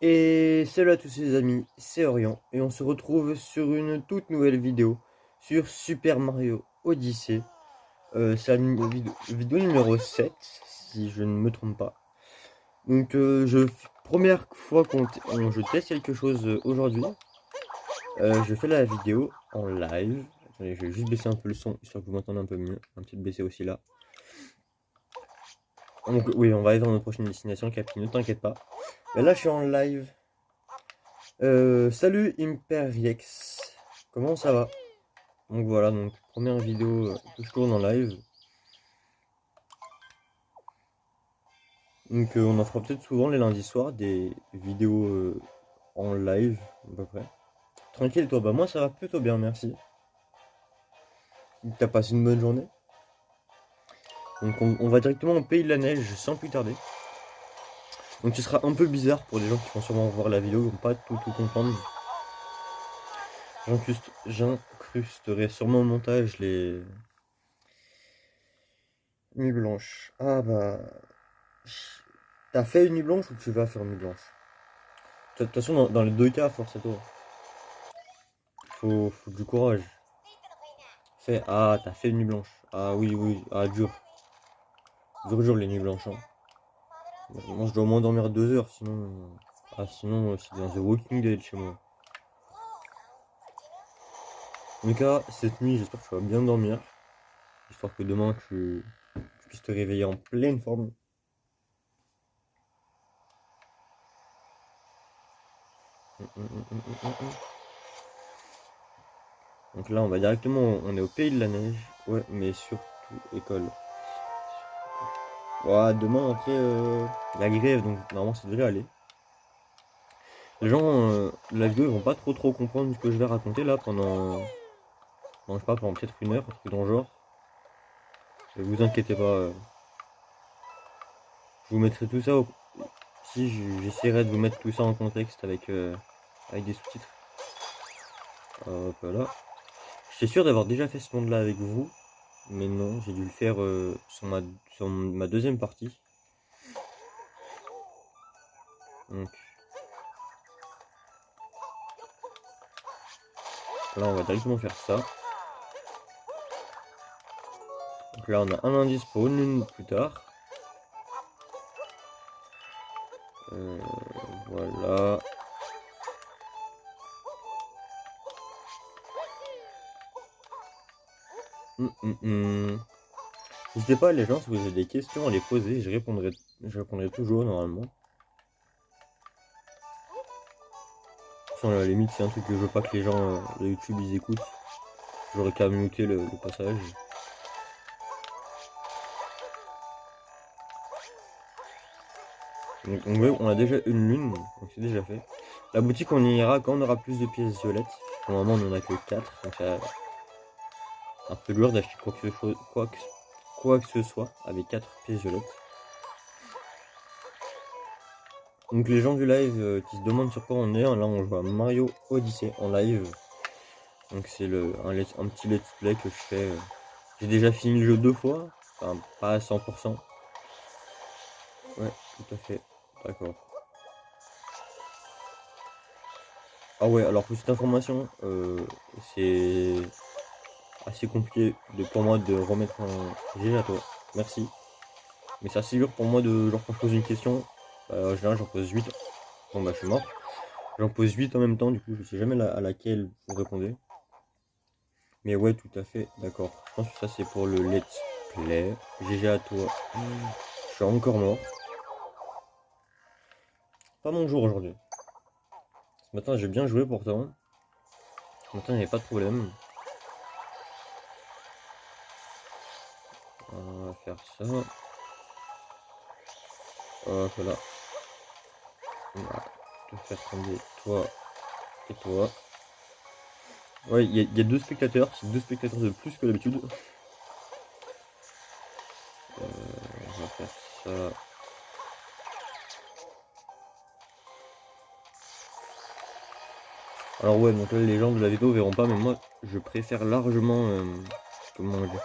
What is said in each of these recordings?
Et salut à tous les amis, c'est Orion et on se retrouve sur une toute nouvelle vidéo sur Super Mario Odyssey. C'est la vidéo numéro 7 si je ne me trompe pas. Donc première fois je teste quelque chose aujourd'hui. Je fais la vidéo en live. Attendez, je vais juste baisser un peu le son histoire que vous m'entendez un peu mieux. Un petit baisser aussi là. Donc oui, on va aller vers notre prochaine destination, Capi, ne t'inquiète pas. Mais là je suis en live. Salut Imperiex, comment ça va? Donc voilà, donc première vidéo que je tourne en live. Donc on en fera peut-être souvent les lundis soirs des vidéos en live à peu près. Tranquille toi, bah moi ça va plutôt bien, merci. T'as passé une bonne journée? Donc on va directement au pays de la neige sans plus tarder. Donc ce sera un peu bizarre pour les gens qui vont sûrement voir la vidéo, ils vont pas tout comprendre. J'incrusterai sûrement au montage les nuits blanches. Ah bah... T'as fait une nuit blanche ou tu vas faire une nuit blanche? De toute façon, dans les deux cas, force à toi. Faut du courage. Fais. Ah, t'as fait une nuit blanche. Ah oui, oui. Ah, dur. Dur les nuits blanches. Hein. Moi, je dois au moins dormir 2 heures, sinon. Ah, sinon, c'est dans The Walking Dead chez moi. En tout cas, cette nuit, j'espère que tu vas bien dormir. Histoire que demain, tu puisses te réveiller en pleine forme. Donc là, on va directement. On est au pays de la neige. Ouais, mais surtout école. Ouais, demain, après, la grève, donc normalement, ça devrait aller. Les gens de la vidéo ils vont pas trop comprendre ce que je vais raconter là pendant, je sais pas, pendant peut-être une heure, un truc dans le genre. Et vous inquiétez pas, je vous mettrai tout ça si j'essaierai de vous mettre tout ça en contexte avec des sous-titres. Hop là. J'étais sûr d'avoir déjà fait ce monde là avec vous, mais non, j'ai dû le faire sur ma deuxième partie. Donc là on va directement faire ça. Donc là on a un indice pour une lune plus tard. Voilà. N'hésitez pas les gens, si vous avez des questions à les poser, je répondrai toujours normalement. Sans la limite, c'est un truc que je veux pas que les gens de YouTube ils écoutent. J'aurais qu'à muter le passage. Donc on a déjà une lune, donc c'est déjà fait. La boutique on y ira quand on aura plus de pièces violettes. Pour le moment on en a que 4, donc c'est un peu lourd d'acheter quoi que ce soit avec 4 pièces violettes. Donc les gens du live qui se demandent sur quoi on est, là on joue à Mario Odyssey en live. Donc c'est un petit let's play que je fais. J'ai déjà fini le jeu 2 fois, enfin pas à 100%. Ouais, tout à fait, d'accord. Ah ouais, alors pour cette information, c'est assez compliqué pour moi de remettre un GG à toi. Merci. Mais c'est assez dur pour moi de, genre quand je pose une question, en général j'en pose 8. Bon bah je suis mort. J'en pose 8 en même temps, du coup je sais jamais à laquelle vous répondez. Mais ouais, tout à fait, d'accord. Je pense que ça c'est pour le let's play. GG à toi. Je suis encore mort. Pas mon jour aujourd'hui. Ce matin j'ai bien joué pourtant. Ce matin il n'y avait pas de problème. On va faire ça. Hop là. On va te faire tomber toi et toi. Ouais, il y a 2 spectateurs. C'est 2 spectateurs de plus que d'habitude. On va faire ça. Alors ouais, donc là les gens de la vidéo verront pas, mais moi je préfère largement comment dire,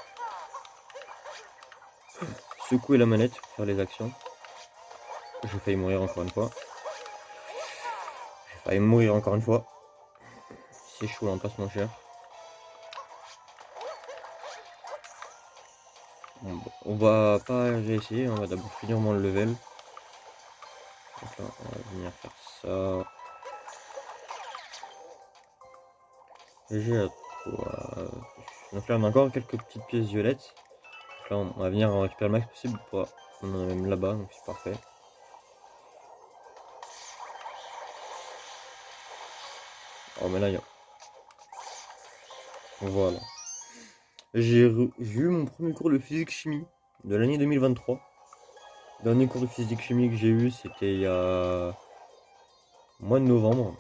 secouer la manette pour faire les actions. J'ai failli mourir encore une fois. va mourir encore une fois. C'est chaud, on passe mon cher. Bon, on va pas réessayer, on va d'abord finir mon level. Donc là, on va venir faire ça. J'ai à 3. Donc là, on a encore quelques petites pièces violettes. Donc là, on va venir en récupérer le max possible. On en a même là-bas, donc c'est parfait. Oh, mais là, il y a... Voilà. J'ai eu mon premier cours de physique-chimie de l'année 2023. Le dernier cours de physique-chimie que j'ai eu, c'était il y a... au mois de novembre.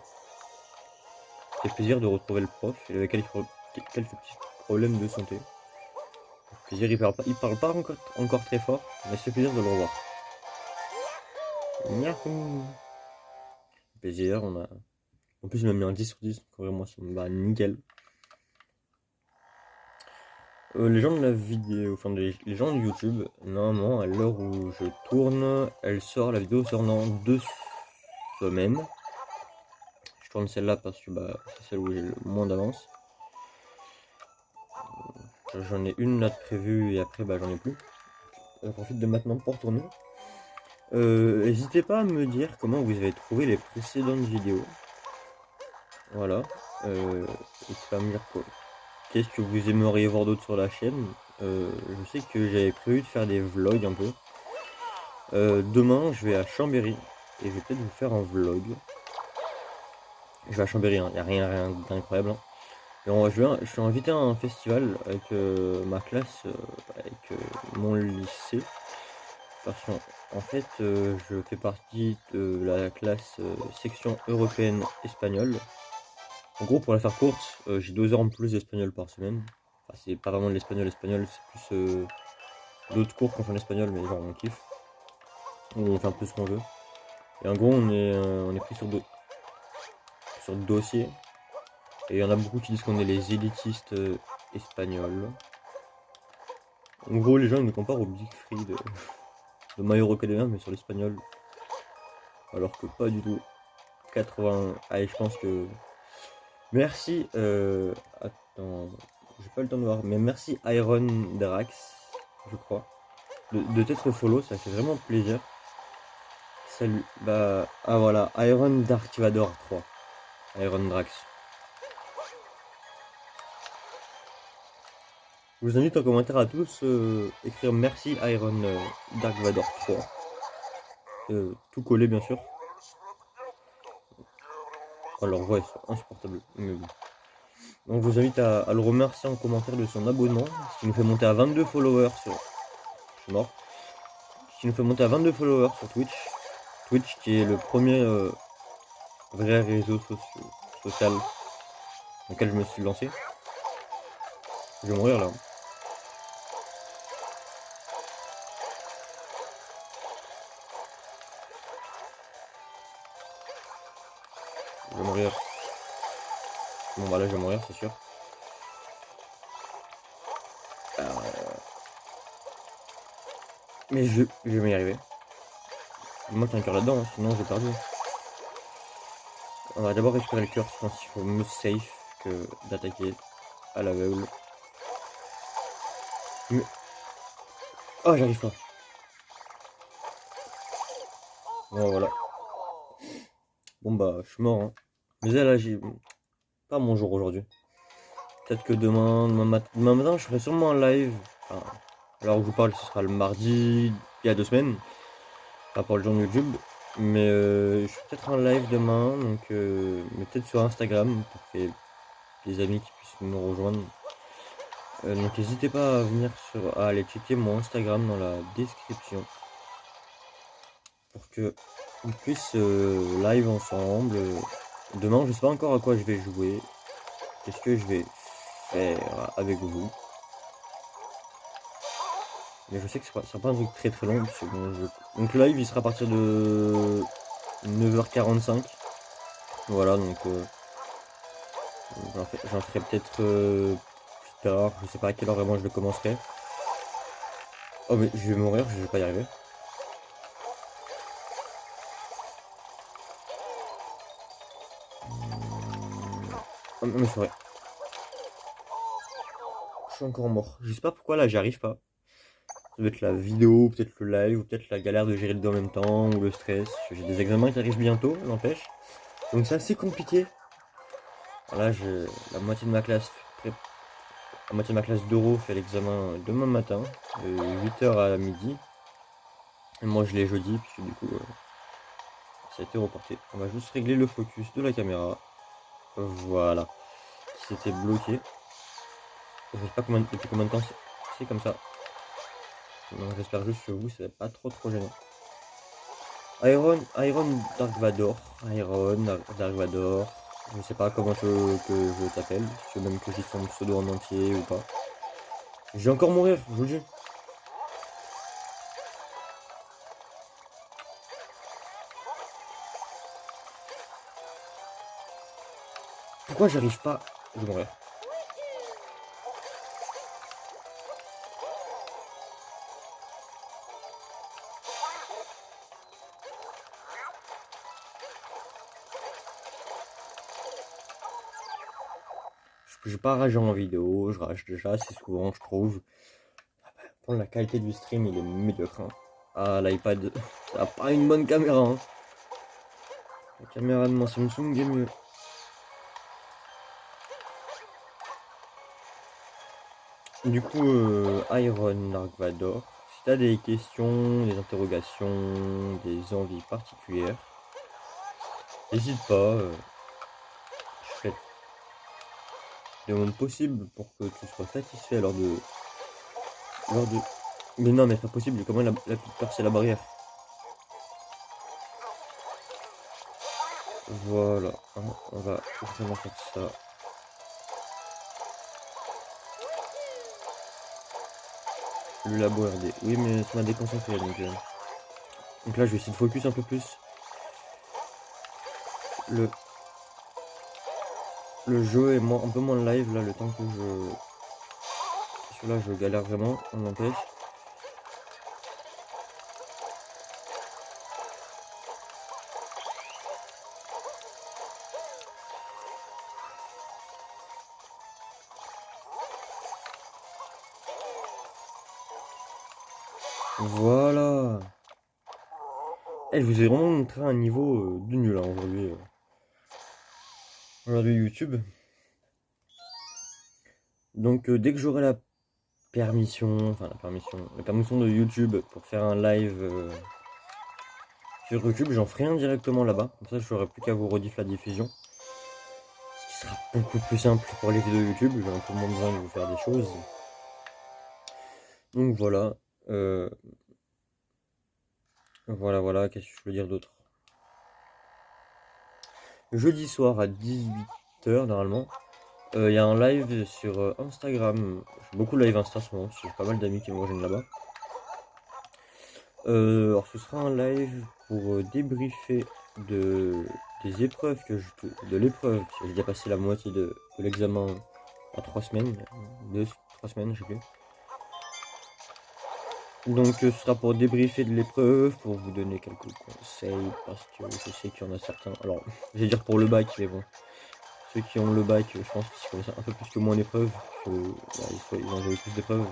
C'était plaisir de retrouver le prof. Il avait quelques petits problèmes de santé. Plaisir, il parle pas encore très fort, mais c'est plaisir de le revoir. Yahoo! Plaisir, on a... En plus, il m'a mis un 10 sur 10, donc vraiment, ça me va nickel. Les gens de la vidéo, enfin les gens de YouTube, normalement, à l'heure où je tourne, la vidéo sort dans 2 semaines. Je tourne celle-là parce que c'est celle où j'ai le moins d'avance. J'en ai une là de prévue et après j'en ai plus. Je profite de maintenant pour tourner. N'hésitez pas à me dire comment vous avez trouvé les précédentes vidéos. Voilà. N'hésitez pas à me dire qu'est-ce que vous aimeriez voir d'autre sur la chaîne. Je sais que j'avais prévu de faire des vlogs un peu. Demain, je vais à Chambéry et je vais peut-être vous faire un vlog. Je vais à Chambéry, il n'y a rien d'incroyable. Je suis invité à un festival avec ma classe, avec mon lycée. Parce qu'en fait, je fais partie de la classe section européenne espagnole. En gros, pour la faire courte, j'ai 2 heures en plus d'espagnol par semaine. Enfin, c'est pas vraiment de l'espagnol, c'est plus d'autres cours qu'on fait en espagnol, mais genre on kiffe. On fait un peu ce qu'on veut. Et en gros, on est pris sur dossier. Et il y en a beaucoup qui disent qu'on est les élitistes espagnols. En gros, les gens ils nous comparent au Big Free de My Hero Academia, mais sur l'espagnol. Alors que pas du tout. 80. Allez, je pense que. Merci. Attends. J'ai pas le temps de voir. Mais merci Iron Drax, je crois. De t'être follow, ça fait vraiment plaisir. Salut. Ah voilà. Iron Dark Vador 3. Iron Drax. Je vous invite en commentaire à tous écrire merci Iron Dark Vador 3. Tout collé bien sûr. Alors ouais, c'est insupportable. Mais bon. Donc je vous invite à le remercier en commentaire de son abonnement, ce qui nous fait monter à 22 followers sur... Je suis mort. Ce qui nous fait monter à 22 followers sur Twitch. Twitch qui est le premier vrai réseau social dans lequel je me suis lancé. Je vais mourir là. Je vais mourir. Bon voilà, je vais mourir, c'est sûr. Mais je vais y arriver. Moi t'as un cœur là-dedans, hein, sinon j'ai perdu. On va d'abord récupérer le cœur, je pense qu'il faut mieux safe que d'attaquer à l'aveugle. Mais... Oh, j'arrive pas. Bon voilà. Bon je suis mort. Hein. Mais là j'ai pas mon jour aujourd'hui. Peut-être que demain matin, je ferai sûrement un live. Enfin, alors que je vous parle, ce sera le mardi il y a 2 semaines. Pas pour le jour de YouTube. Mais je ferai peut-être un live demain. Donc, mais peut-être sur Instagram pour que les amis qui puissent me rejoindre. Donc n'hésitez pas à venir à aller checker mon Instagram dans la description. Pour que on puisse live ensemble. Demain, je sais pas encore à quoi je vais jouer. Qu'est-ce que je vais faire avec vous. Mais je sais que ce sera pas un truc très long. Parce que donc le live il sera à partir de 9h45. Voilà donc j'en ferai peut-être plus tard. Je sais pas à quelle heure vraiment je le commencerai. Oh mais je vais mourir, je vais pas y arriver. non mais c'est vrai. Je suis encore mort. Je sais pas pourquoi là j'y arrive pas. Ça doit être la vidéo, peut-être le live, ou peut-être la galère de gérer les deux en même temps, ou le stress. J'ai des examens qui arrivent bientôt, n'empêche. Donc c'est assez compliqué. Là, la moitié de ma classe, la moitié de ma classe d'euro fait l'examen demain matin, de 8h à midi. Et moi je l'ai jeudi, puisque du coup ça a été reporté. On va juste régler le focus de la caméra. Voilà. Qui s'était bloqué. Je sais pas depuis combien de temps c'est comme ça. Donc j'espère juste que vous, c'est pas trop gênant. Iron Dark Vador. Dark Vador. Je sais pas comment que je t'appelle. Je sais même que j'ai son pseudo en entier ou pas. Je vais encore mourir, je vous le dis. Pourquoi j'arrive pas? Je vais mourir. Je vais pas rager en vidéo, je rage déjà assez souvent, je trouve. Pour la qualité du stream, il est médiocre. Hein. Ah, l'iPad, ça a pas une bonne caméra. Hein. La caméra de mon Samsung est mieux. Du coup, Iron Dark Vador, si t'as des questions, des interrogations, des envies particulières, n'hésite pas. Je ferai le monde possible pour que tu sois satisfait lors de. Mais non, mais c'est pas possible. Comment la petite peur, c'est la barrière. Voilà, hein, on va vraiment faire ça. Le labo RD. Oui, mais ça m'a déconcentré. Donc là, je vais essayer de focus un peu plus. Le jeu est un peu moins live là, le temps que je. Parce que là, je galère vraiment, on m'empêche. Voilà. Je vous ai vraiment montré un niveau de nul hein, aujourd'hui. Aujourd'hui YouTube. Donc dès que j'aurai la permission de YouTube pour faire un live sur YouTube, j'en ferai un directement là-bas. Comme ça, je n'aurai plus qu'à vous rediff la diffusion. Ce qui sera beaucoup plus simple pour les vidéos YouTube. J'ai un peu moins besoin de vous faire des choses. Donc voilà. Voilà. Qu'est-ce que je peux dire d'autre? Jeudi soir à 18h normalement. Il y a un live sur Instagram. J'ai beaucoup de live Insta en ce moment, j'ai pas mal d'amis qui me rejoignent là-bas. Alors ce sera un live pour débriefer des épreuves de l'épreuve. J'ai déjà passé la moitié de l'examen à 3 semaines, 3 semaines, je sais plus. Donc ce sera pour débriefer de l'épreuve, pour vous donner quelques conseils, parce que je sais qu'il y en a certains. Alors, je vais dire pour le bac, mais bon. Ceux qui ont le bac, je pense qu'ils connaissent un peu plus que moi l'épreuve. Ils ont déjà eu plus d'épreuves.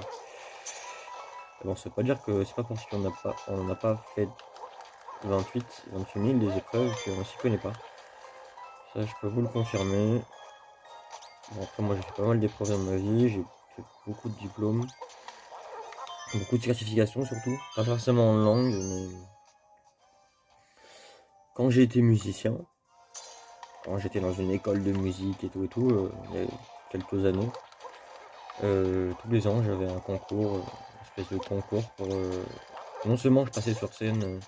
Bon, ça veut pas dire que c'est pas parce qu'on n'a pas fait 28 000 des épreuves qu'on s'y connaît pas. Ça, je peux vous le confirmer. Bon, après, moi, j'ai fait pas mal d'épreuves dans ma vie. J'ai fait beaucoup de diplômes. Beaucoup de certifications, surtout. Pas forcément en langue, mais... Quand j'ai été musicien, quand j'étais dans une école de musique et tout, il y a quelques années, tous les ans, j'avais un concours, une espèce de concours pour... non seulement je passais sur scène,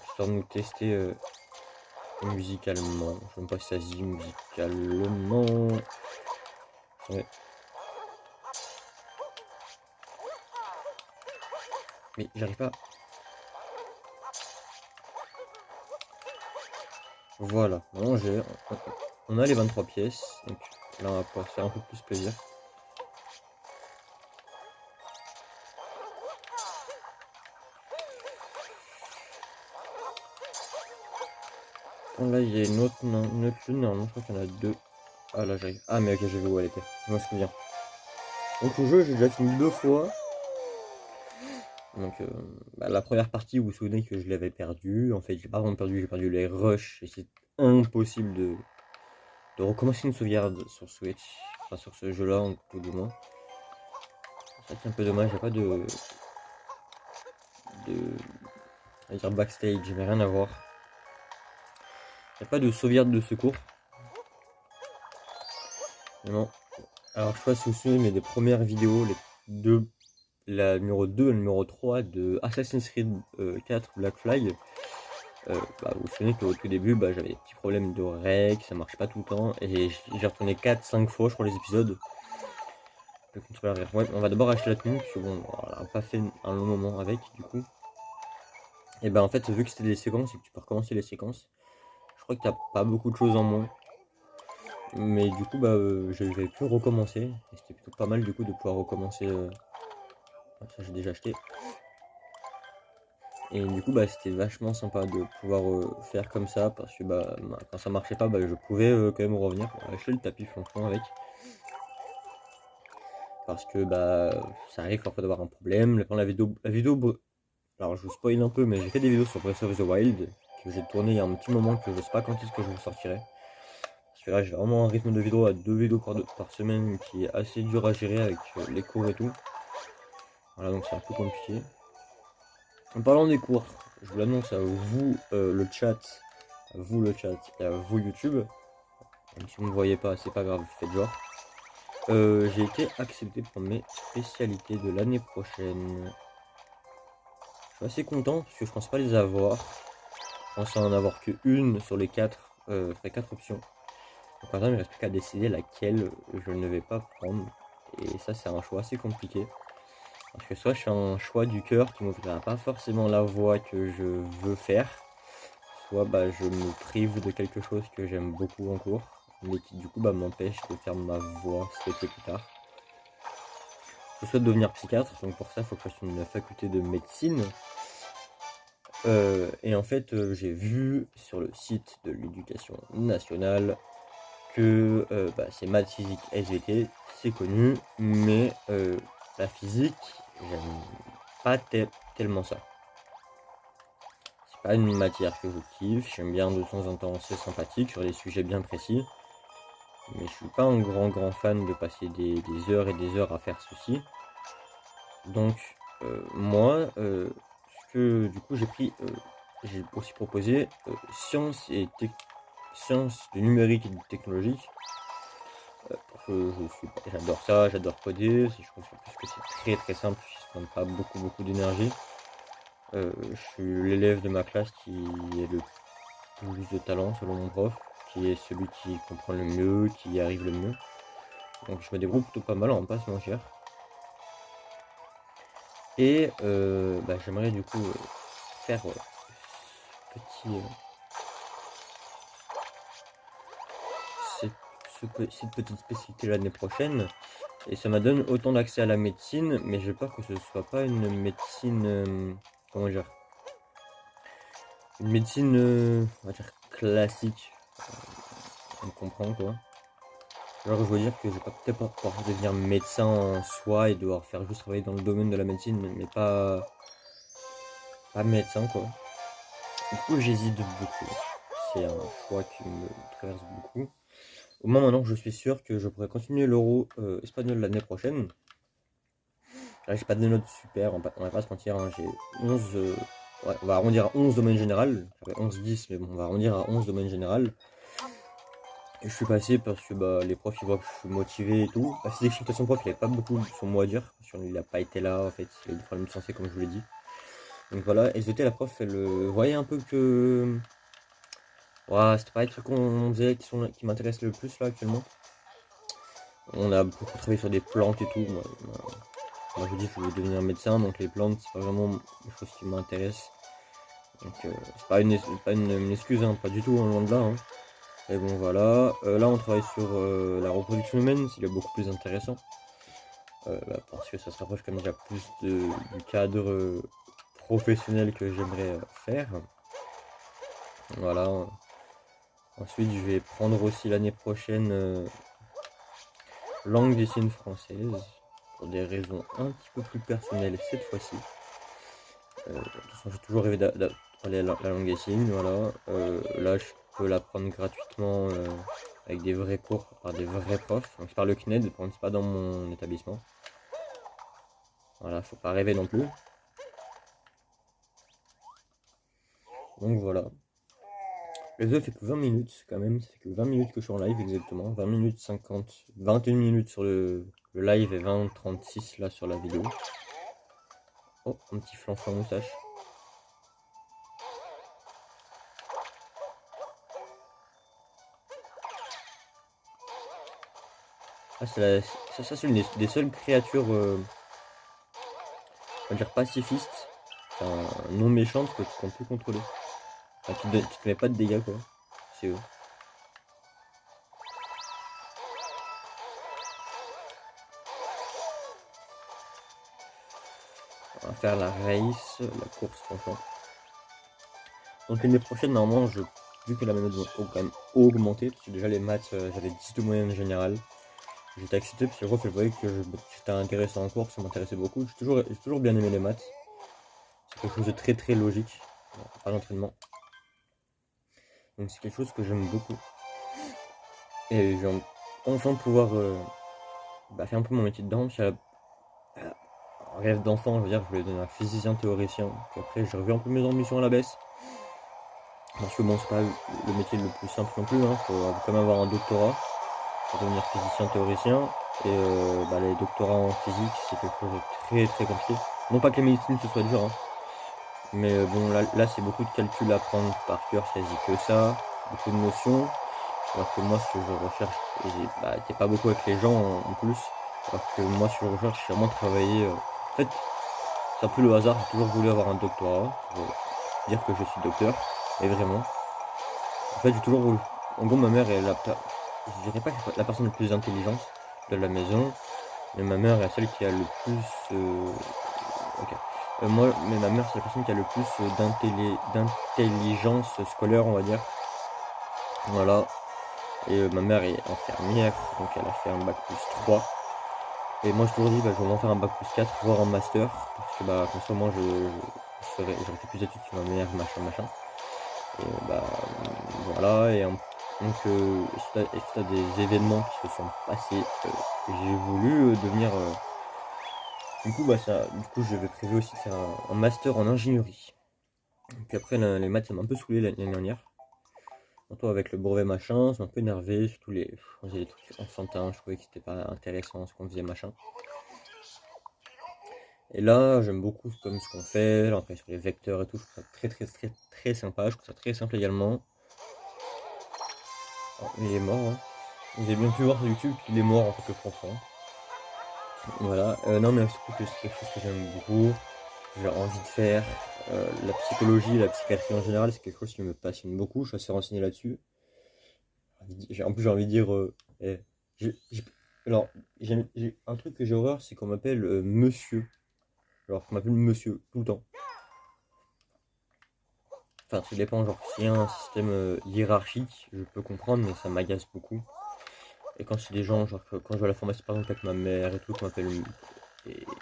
histoire de nous tester musicalement. Je sais même pas si ça se dit musicalement. Ouais. Mais j'arrive pas. Voilà. Maintenant on a les 23 pièces. Donc là on va pouvoir se faire un peu plus plaisir. Bon, là il y a une autre lune. Normalement je crois qu'il y en a deux. Ah là j'arrive. Ah mais ok, j'ai vu où elle était. Je me souviens. Donc le jeu, j'ai déjà fini 2 fois. Donc la première partie, vous vous souvenez que je l'avais perdu. En fait, j'ai pas vraiment perdu, j'ai perdu les rushs. Et c'est impossible de recommencer une sauvegarde sur Switch. Enfin sur ce jeu-là, tout du moins. Ça c'est un peu dommage, il n'y a pas on va dire backstage, mais rien à voir. Il n'y a pas de sauvegarde de secours. Non. Alors je sais pas si vous vous souvenez, mais des premières vidéos, les deux, la numéro 2 et la numéro 3 de Assassin's Creed 4 Black Flag, vous vous souvenez qu'au tout début, j'avais des petits problèmes de reg, ça marchait pas tout le temps, et j'ai retourné 4-5 fois, je crois, les épisodes. Le contrôleur arrière. Ouais, on va d'abord acheter la tenue, parce que bon, on n'a pas fait un long moment avec, du coup. Et en fait, vu que c'était des séquences et que tu peux recommencer les séquences, je crois que t'as pas beaucoup de choses en moins. Mais du coup, j'avais pu recommencer, et c'était plutôt pas mal du coup de pouvoir recommencer. Ça, j'ai déjà acheté. Et du coup, c'était vachement sympa de pouvoir faire comme ça, parce que quand ça marchait pas, je pouvais quand même revenir. Acheter le tapis, franchement, avec. Parce que ça arrive parfois d'avoir un problème. Alors je vous spoil un peu, mais j'ai fait des vidéos sur Breath of the Wild, que j'ai tourné il y a un petit moment, que je sais pas quand est-ce que je vous sortirai. Parce que là, j'ai vraiment un rythme de vidéo à 2 vidéos par semaine qui est assez dur à gérer avec les cours et tout. Voilà, donc c'est un peu compliqué. En parlant des cours, je vous l'annonce à vous le chat, et à vous YouTube. Même si vous ne me voyez pas, c'est pas grave, faites genre. J'ai été accepté pour mes spécialités de l'année prochaine. Je suis assez content parce que je pense pas les avoir. Je pense en avoir que une sur les 4, sur les 4 options. Donc maintenant il me reste plus qu'à décider laquelle je ne vais pas prendre. Et ça c'est un choix assez compliqué. Parce que soit je fais un choix du cœur qui m'ouvrira pas forcément la voie que je veux faire, soit je me prive de quelque chose que j'aime beaucoup en cours, mais qui du coup m'empêche de faire ma voie souhaitée plus tard. Je souhaite devenir psychiatre, donc pour ça il faut que je fasse une faculté de médecine. Et en fait j'ai vu sur le site de l'éducation nationale que c'est maths, physique, SVT, c'est connu, mais la physique, j'aime pas tellement ça. C'est pas une matière que je kiffe, j'aime bien de temps en temps, c'est sympathique sur des sujets bien précis, mais je suis pas un grand fan de passer des heures et des heures à faire ceci. Donc moi, ce que du coup j'ai aussi proposé sciences du numérique et du technologique. Parce que j'adore ça, j'adore coder, je trouve en plus que c'est très simple, ça ne demande pas beaucoup d'énergie. Je suis l'élève de ma classe qui est le plus de talent selon mon prof, qui est celui qui comprend le mieux, qui y arrive le mieux. Donc je me débrouille plutôt pas mal, on va pas se mentir. Et j'aimerais du coup faire cette petite spécialité l'année prochaine. Et ça m'a donné autant d'accès à la médecine, mais j'ai peur que ce soit pas une médecine, comment dire, une médecine, on va dire classique. On comprend quoi. Alors je veux dire que je vais peut-être pas pouvoir devenir médecin en soi et devoir faire juste travailler dans le domaine de la médecine, mais pas médecin quoi. Du coup j'hésite beaucoup. C'est un choix qui me traverse beaucoup. Au moins maintenant je suis sûr que je pourrais continuer l'euro espagnol l'année prochaine. Là j'ai pas de notes super, on va pas se mentir, hein, j'ai 11, ouais, on va arrondir à 11 domaines général. J'avais 11-10 mais bon on va arrondir à 11 domaines général. Et je suis passé parce que les profs ils voient que je suis motivé et tout. La physique chimie, son prof il avait pas beaucoup son mot à dire. Il a pas été là en fait, il a eu des problèmes de santé comme je vous l'ai dit. Donc voilà, SVT la prof elle voyait un peu que. Ouais, c'était pas les trucs qu'on faisait qui m'intéressent le plus là actuellement. On a beaucoup travaillé sur des plantes et tout. Moi je vous dis que je veux devenir médecin, donc les plantes c'est pas vraiment des choses qui m'intéressent. Donc c'est pas une excuse, hein, pas du tout, hein, loin de là. Hein. Et bon voilà, là on travaille sur la reproduction humaine, c'est beaucoup plus intéressant. Parce que ça se rapproche quand même déjà plus du cadre professionnel que j'aimerais faire. Voilà. Ensuite, je vais prendre aussi l'année prochaine langue des signes française, pour des raisons un petit peu plus personnelles cette fois-ci. De toute façon, j'ai toujours rêvé d'apprendre la langue des signes, voilà. Là, je peux l'apprendre gratuitement avec des vrais cours par des vrais profs. Donc, c'est par le CNED, par contre, c'est pas dans mon établissement. Voilà, faut pas rêver non plus. Donc voilà. Le jeu fait que 20 minutes quand même, ça fait que 20 minutes que je suis en live exactement. 20 minutes 50, 21 minutes sur le live et 20-36 là sur la vidéo. Oh, un petit flanc moustache. Ah, c'est une des seules créatures, on va dire pacifistes, enfin, non méchantes qu'on peut contrôler. Enfin, qui te met pas de dégâts quoi. C'est eux. On va faire la race, la course franchement. Donc l'année prochaine, normalement, vu que la méthode va quand même augmenter, parce que déjà les maths, j'avais 10 de moyenne générale. J'étais excité parce que je voyais que j'étais intéressé en cours, ça m'intéressait beaucoup. J'ai toujours bien aimé les maths. C'est quelque chose de très très logique, pas l'entraînement. Donc c'est quelque chose que j'aime beaucoup. Et j'ai enfin pouvoir faire un peu mon métier dedans. Un rêve d'enfant, je veux dire, je voulais devenir physicien théoricien. Puis après, j'ai revu un peu mes ambitions à la baisse. Parce que bon, c'est pas le métier le plus simple non plus. Il faut quand même avoir un doctorat pour devenir physicien théoricien. Et les doctorats en physique, c'est quelque chose de très très compliqué. Non pas que la médecine ce soit dur, hein. Mais bon, là c'est beaucoup de calculs à prendre par cœur, ça dit que ça, beaucoup de notions. Alors que moi, ce que je recherche, t'es pas beaucoup avec les gens en plus. Alors que moi, ce que je recherche, c'est vraiment travailler. En fait, c'est un peu le hasard, j'ai toujours voulu avoir un doctorat pour dire que je suis docteur. Et vraiment. En fait, j'ai toujours voulu. En gros, ma mère est je dirais pas que c'est la personne la plus intelligente de la maison, mais ma mère est celle qui a le plus. Ok. Mais ma mère, c'est la personne qui a le plus d'intelligence scolaire, on va dire. Voilà. Et ma mère est infirmière, donc elle a fait un bac plus 3. Et moi, je toujours dit, je vais vraiment faire un bac plus 4, voire un master, parce que comme ça, moi, j'aurais fait plus d'études que ma mère, machin. Et voilà. Et donc, si t'as des événements qui se sont passés, j'ai voulu devenir. Du coup, je vais prévu aussi de faire un master en ingénierie. Et puis après, les maths, ça m'a un peu saoulé l'année dernière. Surtout avec le brevet machin, ça m'a un peu énervé. Surtout on faisait des trucs enfantins, je trouvais que c'était pas intéressant ce qu'on faisait machin. Et là, j'aime beaucoup comme ce qu'on fait, là, après sur les vecteurs et tout, je trouve ça très très très très sympa, je trouve ça très simple également. Oh, il est mort, hein. Vous avez bien pu voir sur YouTube qu'il est mort en fait le profond. Voilà, non mais surtout que c'est quelque chose que j'aime beaucoup, que j'ai envie de faire. La psychologie, la psychiatrie en général, c'est quelque chose qui me passionne beaucoup, je suis assez renseigné là-dessus. En plus, j'ai envie de dire, eh, j'ai- alors, j'ai un truc que j'ai horreur, c'est qu'on m'appelle monsieur. Alors, qu'on m'appelle monsieur tout le temps. Enfin, ça dépend, genre, s'il y a un système hiérarchique, je peux comprendre, mais ça m'agace beaucoup. Et quand c'est des gens, genre, quand je vais à la pharmacie, par exemple, avec ma mère et tout, qu'on m'appelle.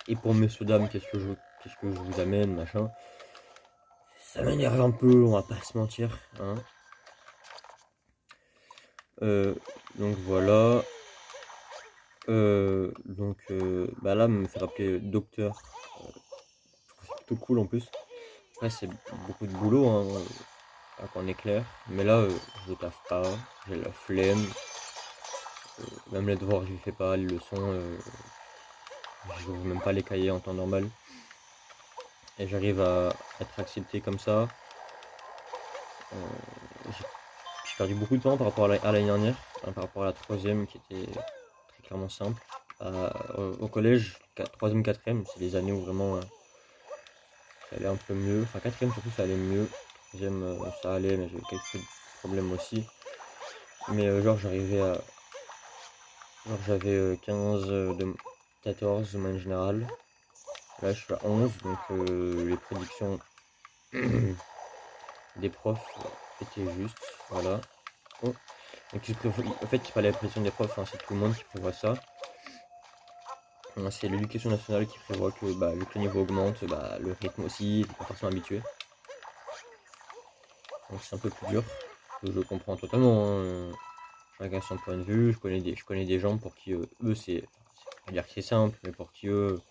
Et pour messieurs, dames, qu'est-ce que je vous amène, machin. Ça m'énerve un peu, on va pas se mentir, hein. Donc voilà. Là, me faire appeler docteur, je trouve ça plutôt cool en plus. Après, c'est beaucoup de boulot, hein, qu'on est clair. Mais là, je taffe pas, j'ai la flemme. Même les devoirs, je les fais pas, les leçons, je n'ouvre même pas les cahiers en temps normal. Et j'arrive à être accepté comme ça. J'ai perdu beaucoup de temps par rapport à l'année dernière, hein, par rapport à la troisième qui était très clairement simple. Au collège, troisième, quatrième, c'est les années où vraiment ça allait un peu mieux. Enfin, quatrième surtout, ça allait mieux. Troisième, ça allait, mais j'avais quelques problèmes aussi. Mais j'avais 15 de 14 de moyenne générale. Là, je suis à 11, donc les prédictions des profs étaient justes. Voilà. Oh. Donc en fait, c'est pas la pression des profs, hein, c'est tout le monde qui prévoit ça. C'est l'éducation nationale qui prévoit que bah, vu que le niveau augmente, bah, le rythme aussi, t'es pas forcément habitué. Donc c'est un peu plus dur. Je comprends totalement, hein, chacun son point de vue. Je connais des gens pour qui eux c'est pas dire que c'est simple, mais pour qui eux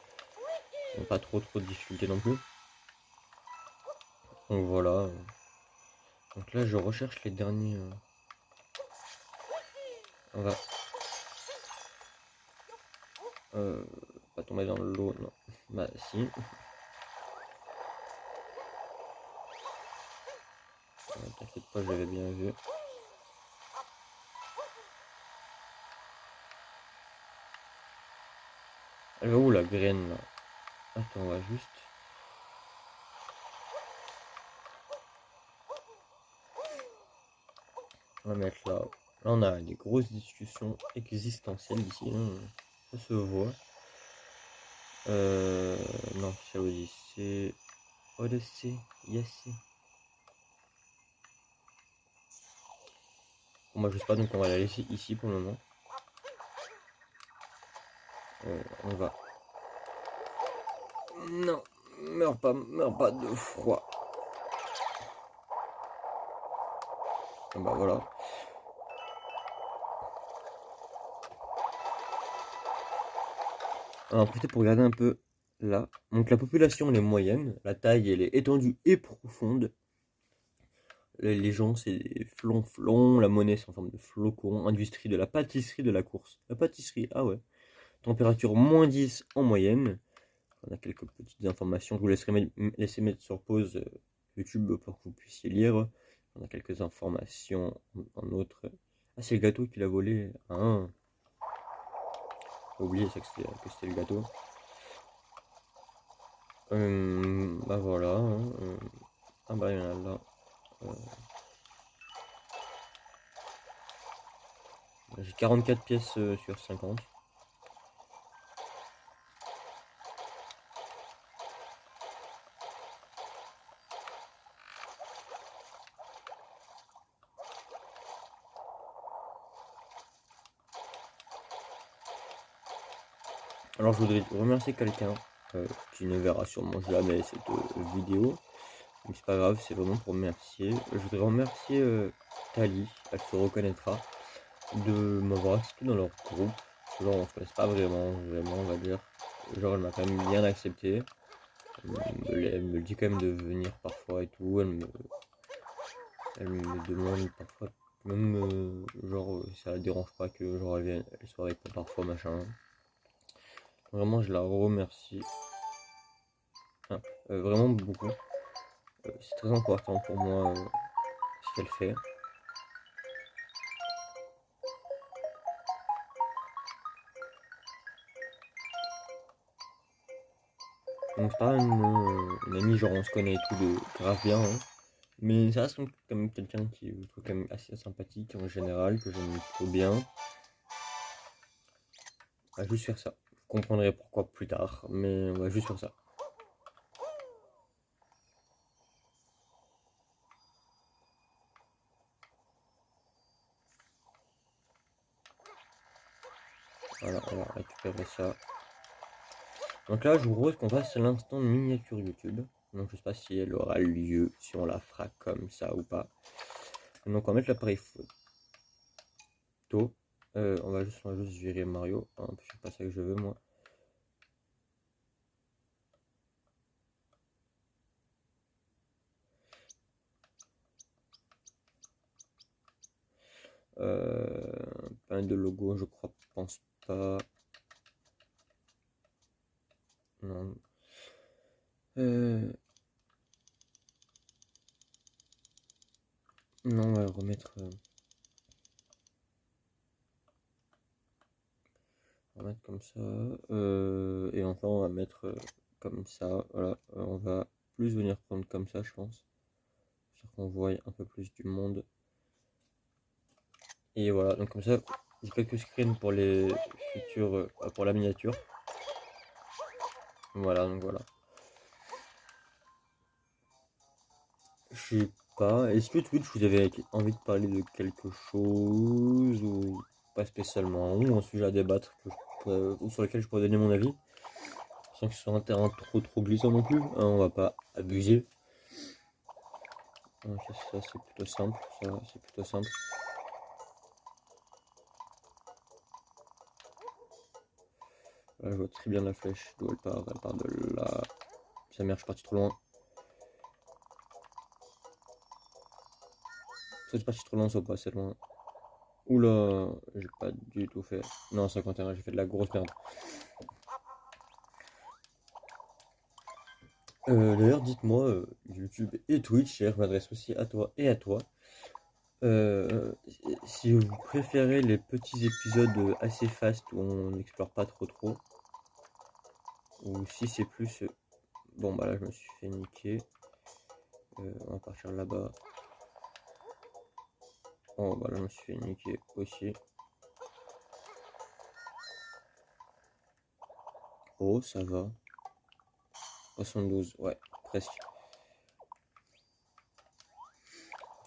ils n'ont pas trop de difficultés non plus. Donc voilà. Donc là je recherche les derniers. On va euh, pas tomber dans l'eau, non. Bah si. T'inquiète pas, j'avais bien vu. Elle va où la graine là? Attends, on va juste. On va mettre là. Là on a des grosses discussions existentielles ici, hein. Ça se voit. Non, c'est Odyssée. Odyssée, yes. Bon, moi je sais pas, donc on va la laisser ici pour le moment. On va. Non, meurs pas de froid. Ah bah voilà. Alors peut-être pour regarder un peu là. Donc la population elle est moyenne, la taille elle est étendue et profonde. Les gens c'est des flonflons, la monnaie c'est en forme de flocon, industrie de la pâtisserie de la course. La pâtisserie, ah ouais. Température -10 en moyenne. On a quelques petites informations. Je vous laisser mettre sur pause YouTube pour que vous puissiez lire. On a quelques informations en autre. Ah, c'est le gâteau qu'il a volé. Ah, j'ai oublié ça que c'était le gâteau. Bah voilà, hein, ah bah il y en a là. J'ai 44 pièces sur 50. Alors je voudrais remercier quelqu'un qui ne verra sûrement jamais cette vidéo. Mais c'est pas grave, c'est vraiment pour remercier. Je voudrais remercier Tali, elle se reconnaîtra, de m'avoir accepté dans leur groupe. Genre on se connaisse pas vraiment on va dire. Genre elle m'a quand même bien accepté. Elle me dit quand même de venir parfois et tout. Elle me demande parfois même genre ça la dérange pas que genre elle soit avec moi parfois machin. Vraiment je la remercie. Ah, vraiment beaucoup. C'est très important pour moi ce qu'elle fait. Donc c'est pas une amie, genre on se connaît et tout de grave bien, hein. Mais ça reste quand même quelqu'un qui je trouve quand même assez sympathique en général, que j'aime plutôt bien. On va juste faire ça. Vous comprendrez pourquoi plus tard, mais on va juste faire ça. Voilà, on va récupérer ça. Donc là, je vous propose qu'on fasse l'instant miniature YouTube. Donc je sais pas si elle aura lieu, si on la fera comme ça ou pas. Donc on va mettre l'appareil photo. On va juste virer Mario. C'est pas ça que je veux moi. Pas de logo, je crois, pense pas. Non. Non, on va le remettre. On va mettre comme ça. Et enfin, on va mettre comme ça. Voilà. On va plus venir prendre comme ça, je pense. Pour qu'on voit un peu plus du monde. Et voilà, donc comme ça, j'ai quelques screens pour les futurs. Pour la miniature. Voilà, donc voilà. Je suis pas. Est-ce que Twitch, vous avez envie de parler de quelque chose ou pas spécialement, ou un sujet à débattre ou sur lequel je pourrais donner mon avis, sans que ce soit un terrain trop glissant non plus, hein, on va pas abuser. Donc, ça c'est plutôt simple, c'est plutôt simple. Là, je vois très bien la flèche, d'où elle part de là. Sa mère, je suis parti trop loin. Soit c'est parti trop loin, soit pas assez loin. Oula, j'ai pas du tout fait. Non, 51, j'ai fait de la grosse merde. D'ailleurs, dites-moi, YouTube et Twitch, et je m'adresse aussi à toi et à toi. Si vous préférez les petits épisodes assez fast où on n'explore pas trop, ou si c'est plus. Bon, bah là, je me suis fait niquer. On va partir là-bas. Oh, bah là, je me suis fait niquer aussi. Oh, ça va. 72, ouais, presque.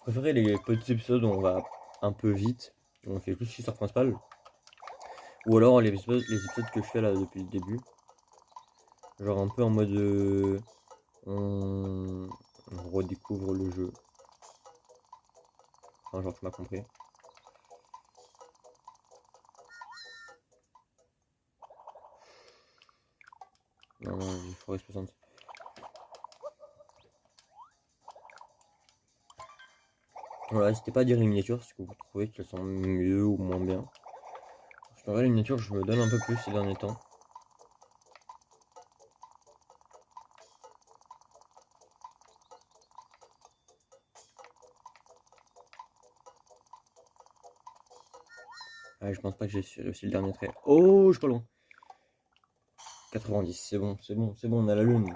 Vous préférez les petits épisodes où on va un peu vite, où on fait plus l'histoire principale, ou alors les épisodes que je fais là depuis le début, genre un peu en mode on redécouvre le jeu. Enfin, genre, tu m'as compris. Non, non, il faut rester 60. Voilà, n'hésitez pas à dire les miniatures si vous trouvez qu'elles sont mieux ou moins bien. Parce qu'en vrai, les miniatures, je me donne un peu plus ces derniers temps. Ah, je pense pas que j'ai réussi le dernier trait. Oh, je suis pas loin. 90, c'est bon, on a la lune.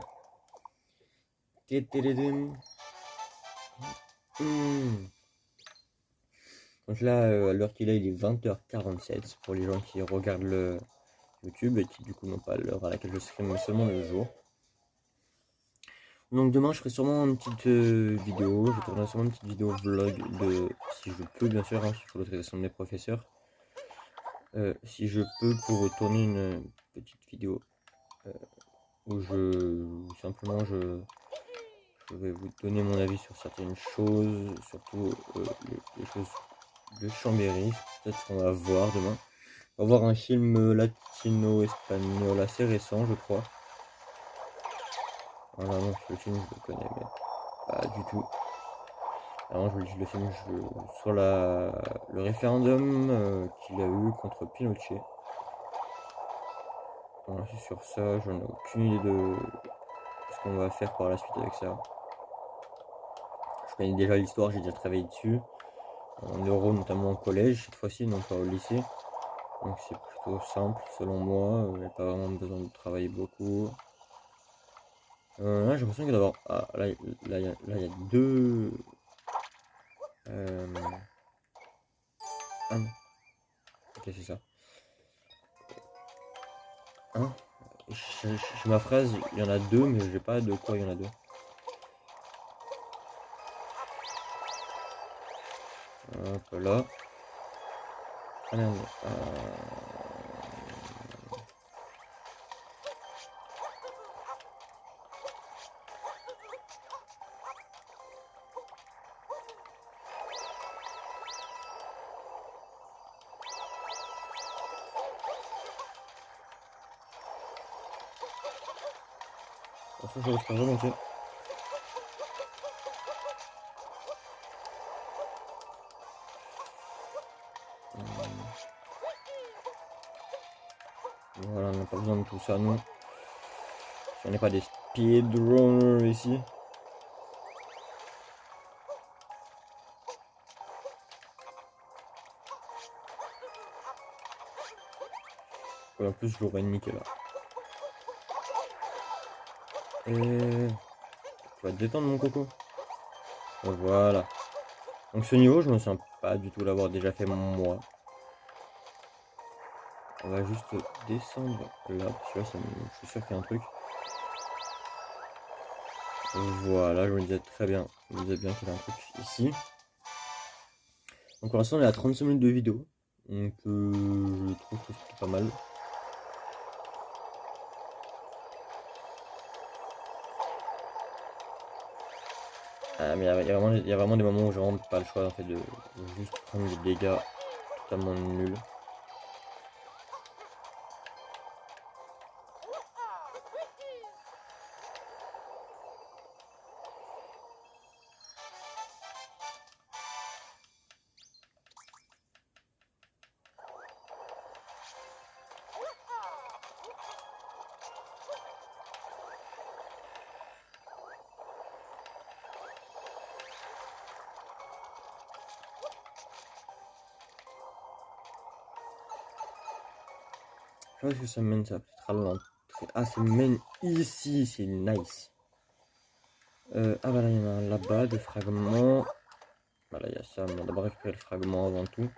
Donc là, à l'heure qu'il est, il est 20h47 pour les gens qui regardent le YouTube et qui du coup n'ont pas l'heure à laquelle je stream, mais seulement le jour. Donc demain, je ferai sûrement une petite vidéo. Je tournerai sûrement une petite vidéo vlog de, si je peux bien sûr, hein, sur l'autorisation de mes professeurs. Si je peux pour tourner une petite vidéo où simplement je vais vous donner mon avis sur certaines choses, surtout les choses de Chambéry. Peut-être qu'on va voir demain. On va voir un film latino-espagnol assez récent, je crois. Voilà, non, le film, je le connais, mais pas du tout. Alors, le film sur le référendum qu'il a eu contre Pinochet. Voilà, c'est sur ça, j'en ai aucune idée de ce qu'on va faire par la suite avec ça. Je connais déjà l'histoire, j'ai déjà travaillé dessus. En euro, notamment au collège, cette fois-ci, non pas au lycée. Donc c'est plutôt simple selon moi, il n'y a pas vraiment besoin de travailler beaucoup. Là j'ai l'impression qu'il y a d'avoir. Ah, là il y a deux. Ah non. Ok, c'est ça. Hein? Chez ma phrase, il y en a deux, mais je sais pas de quoi il y en a deux. Hop là. Ah merde. Ça, je récupère volontiers. Voilà, on n'a pas besoin de tout ça, non. Si on n'est pas des speedrunners ici. Ouais, en plus, je l'aurais niqué là. Et. Tu vas te détendre, mon coco. Et voilà. Donc, ce niveau, je me sens pas du tout l'avoir déjà fait moi. On va juste descendre là. Parce que là, je suis sûr qu'il y a un truc. Voilà, je me disais très bien. Je me disais bien qu'il y a un truc ici. Donc pour l'instant on est à 35 minutes de vidéo. Donc je trouve que c'est pas mal. Ah, mais il y a vraiment des moments où j'ai vraiment pas le choix en fait de juste prendre des dégâts totalement nuls. Je sais pas ce que ça mène, ça peut-être à l'entrée. Ah, ça mène ici, c'est nice. Ah bah là, il y en a un là-bas, des fragments. Bah là, il y a ça, on va d'abord récupérer le fragment avant tout.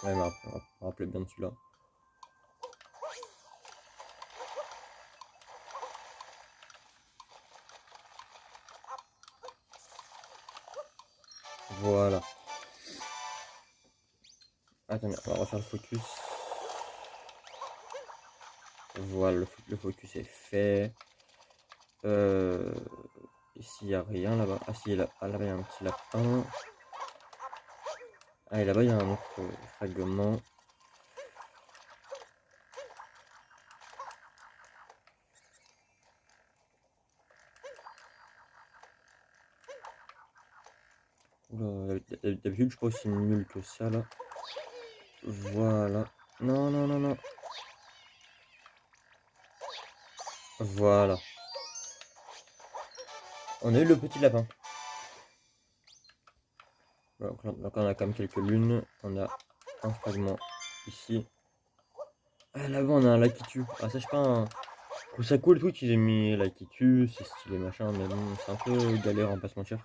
Ouais, mais après, on va me rappeler bien de celui-là. Voilà. Attendez, on va refaire le focus. Voilà, le focus est fait. Ici, il n'y a rien là-bas. Ah si, là, là-bas, il y a un petit lapin. Ah, et là-bas, il y a un autre fragment. D'habitude, je suis pas aussi nul que ça, là. Voilà. Non, non, non, non. Voilà. On a eu le petit lapin. Donc on a quand même quelques lunes. On a un fragment ici. Ah, là-bas, on a un Lakitu. Ah, ça, je sais pas. Je trouve ça cool le truc qu'ils aient mis Lakitu. C'est stylé, machin. Mais bon, c'est un peu galère, on va pas se mentir.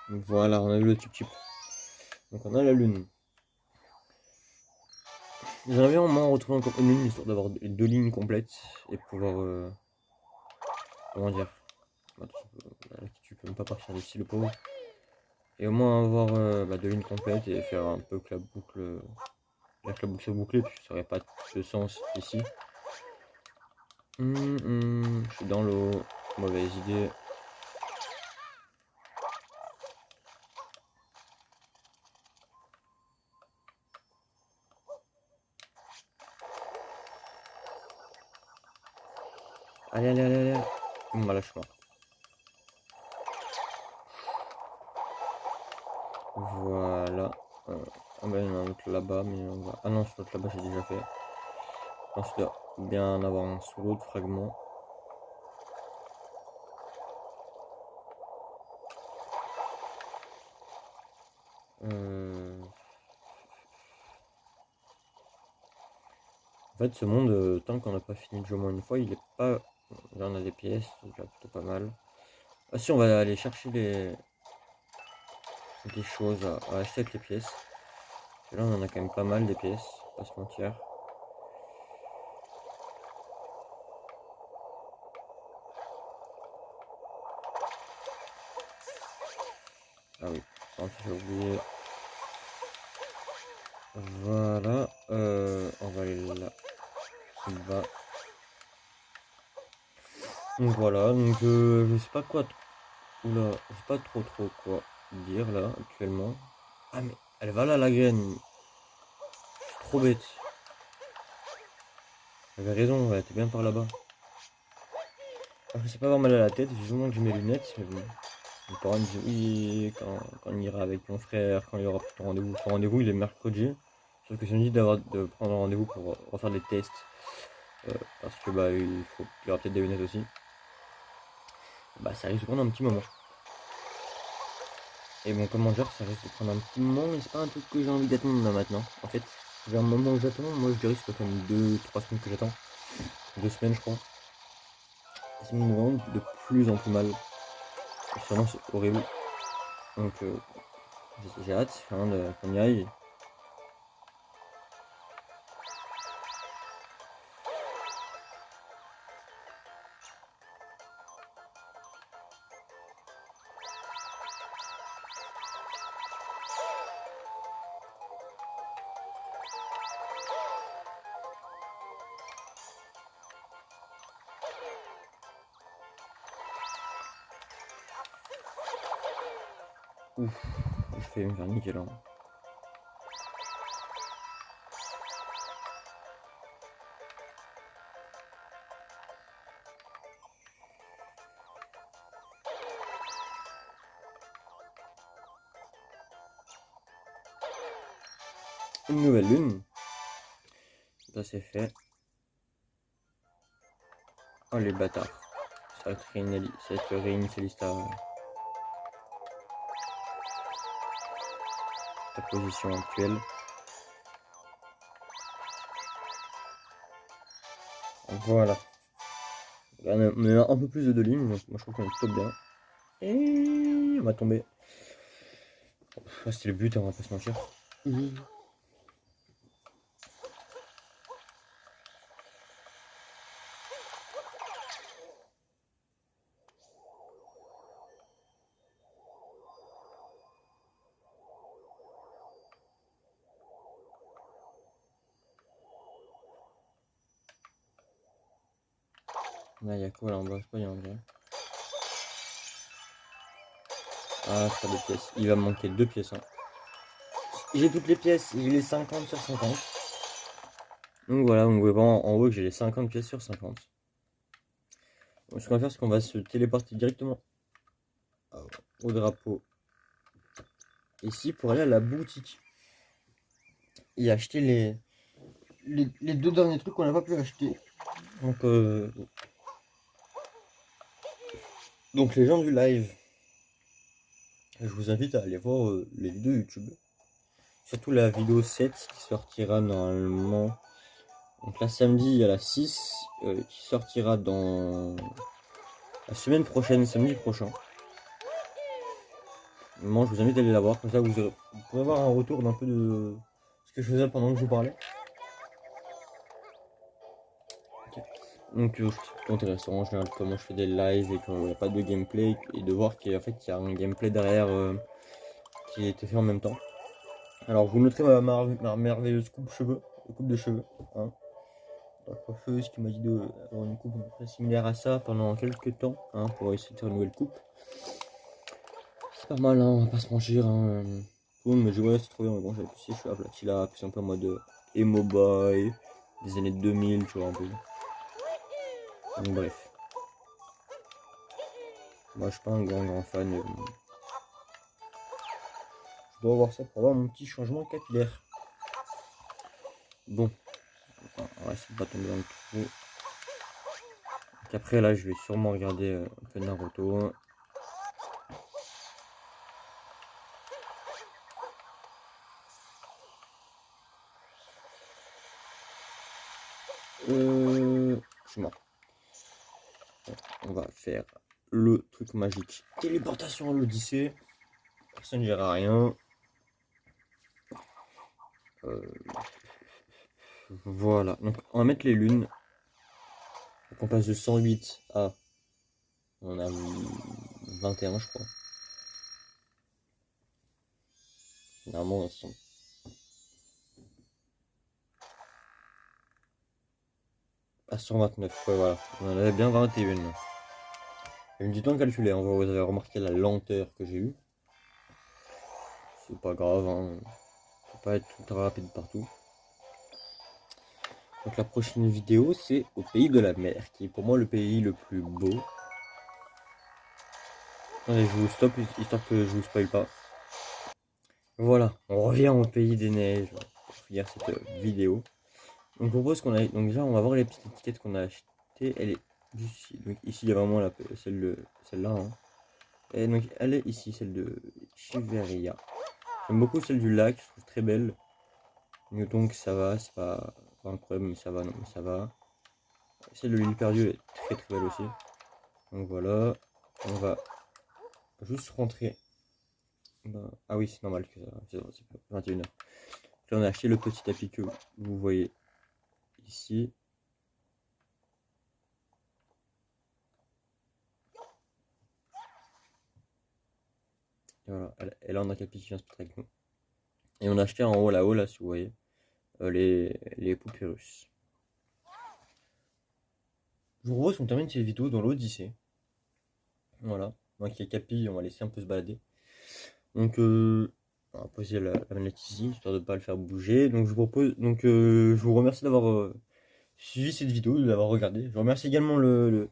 Donc voilà, on a eu le tip-tip. Donc on a la lune. J'aimerais bien au moins retrouver encore une lune, histoire d'avoir deux lignes complètes. Et pouvoir... comment dire, tu peux même pas partir d'ici le pauvre. Et au moins avoir deux lignes complètes et faire un peu que la boucle, soit bouclée, puisque ça aurait pas de sens ici. Je suis dans l'eau, mauvaise idée. Allez, allez, allez, allez. Voilà, je suis mort. Voilà. Ah bah, il y en a un autre là-bas, mais on va... Ah non, ce autre là-bas, j'ai déjà fait. Ensuite, il doit bien avoir un sous l'autre fragment. En fait, ce monde, tant qu'on n'a pas fini le jeu au moins une fois, il est pas... Là, on a des pièces, c'est déjà plutôt pas mal. Ah si, on va aller chercher des choses à acheter avec les pièces. Là, on en a quand même pas mal des pièces, pas se mentir. Ah oui, j'ai oublié. Voilà, on va aller là-bas. Donc voilà, donc je sais pas quoi. Oula, je sais pas trop quoi dire là actuellement. Ah mais elle va là la graine. Je suis trop bête. J'avais raison, elle était bien par là-bas. Alors, je sais pas avoir mal à la tête, vivement que j'ai mes lunettes, mais bon. Mes parents me disent oui, quand on ira avec mon frère, quand il y aura ton rendez-vous. Son rendez-vous il est mercredi. Sauf que j'ai dit de prendre un rendez-vous pour refaire des tests. Parce que bah il y aura peut-être des lunettes aussi. Bah ça risque de prendre un petit moment. Et bon, comment dire, ça risque de prendre un petit moment, mais c'est pas un truc que j'ai envie d'attendre là maintenant. En fait, vers le moment où j'attends, moi je dirais que c'est quand même 2-3 semaines que j'attends. 2 semaines, je crois. Et ça me rend de plus en plus mal. Et sûrement, c'est horrible. Donc, j'ai hâte hein, qu'on y aille. Ouf, je fais me faire niquer là. Une nouvelle lune. Ça c'est fait. Oh les bâtards. Ça va être réinitialise ta position actuelle. Voilà. On a un peu plus de 2 lignes, donc moi je trouve qu'on est plutôt bien. Et on va tomber. C'était le but, hein, on va pas se mentir. Là, il y a quoi là en bas? Je sais pas, on dirait. Ah, c'est pas des pièces. Il va me manquer 2 pièces. Hein. J'ai toutes les pièces, j'ai les 50 sur 50. Donc voilà, on voit vraiment en haut que j'ai les 50 pièces sur 50. Donc, ce qu'on va faire, c'est qu'on va se téléporter directement au drapeau ici pour aller à la boutique et acheter les 2 derniers trucs qu'on n'a pas pu acheter. Donc les gens du live, je vous invite à aller voir les vidéos YouTube. Surtout la vidéo 7 qui sortira normalement. Donc là samedi il y a la 6 qui sortira dans la semaine prochaine, samedi prochain. Moi je vous invite à aller la voir, comme ça vous pourrez avoir un retour d'un peu de ce que je faisais pendant que je vous parlais. Okay. Donc je trouve c'est plutôt intéressant en général comment je fais des lives et qu'il n'y a pas de gameplay et de voir qu'il y a un gameplay derrière qui a été fait en même temps. Alors vous noterez ma merveilleuse coupe de cheveux. Hein. La coiffeuse qui m'a dit d'avoir une coupe très similaire à ça pendant quelques temps hein, pour essayer de faire une nouvelle coupe. C'est pas mal, hein, on va pas se mentir. Hein. Tout le monde me dit ouais c'est trop bien, mais bon j'avais plus les cheveux aplatis là, plus un peu en mode emo boy des années 2000, tu vois un peu. Donc bref. Moi je suis pas un grand fan. Je dois avoir ça pour avoir mon petit changement capillaire. Bon, on va essayer de pas tomber dans le trou. Donc après là je vais sûrement regarder un peu Naruto. Je suis mort. On va faire le truc magique. Téléportation à l'Odyssée. Personne ne gérera rien. Voilà. Donc on va mettre les lunes. Donc on passe de 108 à... On a 21 je crois. Normalement on sont... à 129. Ouais voilà. On en avait bien 21. J'ai eu du temps à calculer. Hein. Vous avez remarqué la lenteur que j'ai eue. C'est pas grave. Hein. Faut pas être tout rapide partout. Donc la prochaine vidéo c'est au pays de la mer, qui est pour moi le pays le plus beau. Allez, je vous stoppe histoire que je vous spoil pas. Voilà, on revient au pays des neiges pour finir cette vidéo. Donc, on propose qu'on aille. Donc déjà on va voir les petites étiquettes qu'on a achetées. Elle est ici. Donc ici il y a vraiment celle-là. Hein. Et donc elle est ici, celle de Chiveria. J'aime beaucoup celle du lac, je trouve très belle. Donc ça va, c'est pas incroyable, mais ça va, non, mais ça va. Celle de l'île perdue est très très belle aussi. Donc voilà, on va juste rentrer. Ah oui, c'est normal que ça, c'est 21h. Là on a acheté le petit tapis que vous voyez ici. Et voilà, et là on a un tapis qui vient se mettre avec nous. Et on a acheté en haut là-haut, là, si vous voyez, les poupées russes. Je vous propose qu'on termine cette vidéo dans l'Odyssée. Voilà. Donc il y a Capi, on va laisser un peu se balader. Donc on va poser la manette ici, histoire de ne pas le faire bouger. Donc je vous propose, je vous remercie d'avoir suivi cette vidéo, de l'avoir regardé. Je remercie également le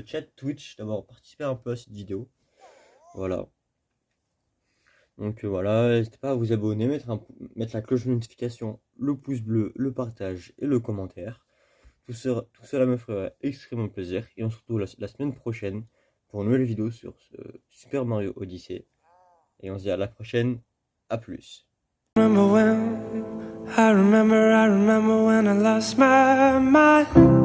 chat Twitch d'avoir participé un peu à cette vidéo. Voilà. Donc voilà, n'hésitez pas à vous abonner, mettre la cloche de notification, le pouce bleu, le partage et le commentaire. Tout cela me ferait extrêmement plaisir. Et on se retrouve la semaine prochaine pour une nouvelle vidéo sur ce Super Mario Odyssey. Et on se dit à la prochaine. À plus. I remember when I lost my mind.